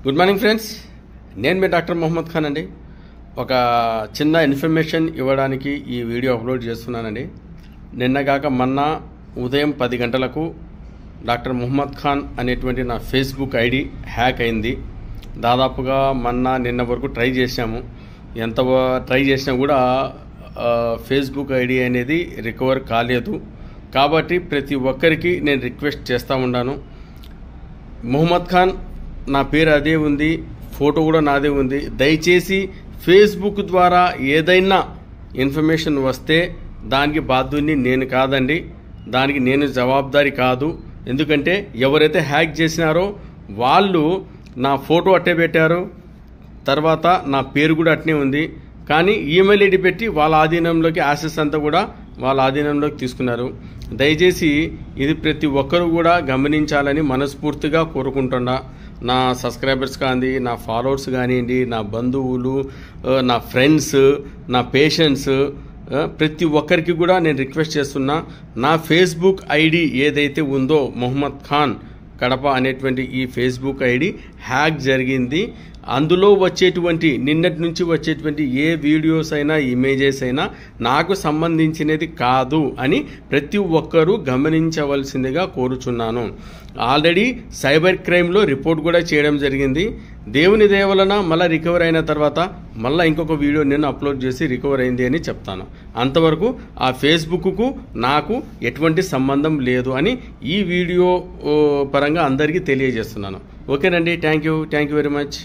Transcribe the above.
Good morning friends, నేను మీ doctor Mohammed Khan అండి. ఒక చిన్న ఇన్ఫర్మేషన్ ఇవ్వడానికి ఈ వీడియో అప్లోడ్ చేస్తున్నానండి. నిన్నగాక మొన్న ఉదయం 10 గంటలకు డాక్టర్ మొహమ్మద్ ఖాన్ అనేటువంటి నా ఫేస్బుక్ ఐడి హ్యాక్ అయింది. దాదాపుగా నిన్న వరకు ట్రై చేశాము. ఎంత ట్రై చేసినా కూడా ఫేస్బుక్ ఐడి అనేది రికవర్ కాలేదు. కాబట్టి ప్రతి ఒక్కరికి నేను రిక్వెస్ట్ చేస్తూ ఉన్నాను, మొహమ్మద్ ఖాన్ నా పేరు అదే ఉంది, ఫోటో కూడా నాదే ఉంది. దయచేసి ఫేస్బుక్ ద్వారా ఏదైనా ఇన్ఫర్మేషన్ వస్తే దానికి బాధ్యుని నేను కాదండి, దానికి నేను జవాబుదారి కాదు. ఎందుకంటే ఎవరైతే హ్యాక్ చేసినారో వాళ్ళు నా ఫోటో అట్టే పెట్టారు, తర్వాత నా పేరు కూడా అట్నే ఉంది. కానీ ఈమెయిల్ ఐడి పెట్టి వాళ్ళ ఆధీనంలోకి యాక్సెస్ అంతా కూడా వాళ్ళ ఆధీనంలోకి తీసుకున్నారు. దయచేసి ఇది ప్రతి ఒక్కరూ కూడా గమనించాలని మనస్ఫూర్తిగా కోరుకుంటున్నా. నా సబ్స్క్రైబర్స్ కానీ, నా ఫాలోవర్స్ కానివ్వండి, నా బంధువులు, నా ఫ్రెండ్స్, నా పేషెంట్స్, ప్రతి ఒక్కరికి కూడా నేను రిక్వెస్ట్ చేస్తున్నా, నా ఫేస్బుక్ ఐడి ఏదైతే ఉందో మొహమ్మద్ ఖాన్ కడప అనేటువంటి ఈ ఫేస్బుక్ ఐడి హ్యాక్ జరిగింది. అందులో వచ్చేటువంటి నిన్నటి నుంచి వచ్చేటువంటి ఏ వీడియోస్ అయినా ఇమేజెస్ అయినా నాకు సంబంధించినది కాదు అని ప్రతి ఒక్కరూ గమనించవలసిందిగా కోరుచున్నాను. ఆల్రెడీ సైబర్ క్రైమ్లో రిపోర్ట్ కూడా చేయడం జరిగింది. దేవుని దయ వలన మళ్ళీ రికవర్ అయిన తర్వాత మళ్ళీ ఇంకొక వీడియో నేను అప్లోడ్ చేసి రికవర్ అయింది అని చెప్తాను. అంతవరకు ఆ ఫేస్బుక్కు నాకు ఎటువంటి సంబంధం లేదు అని ఈ వీడియో పరంగా అందరికీ తెలియజేస్తున్నాను. ఓకేనండి, థ్యాంక్ యూ వెరీ మచ్.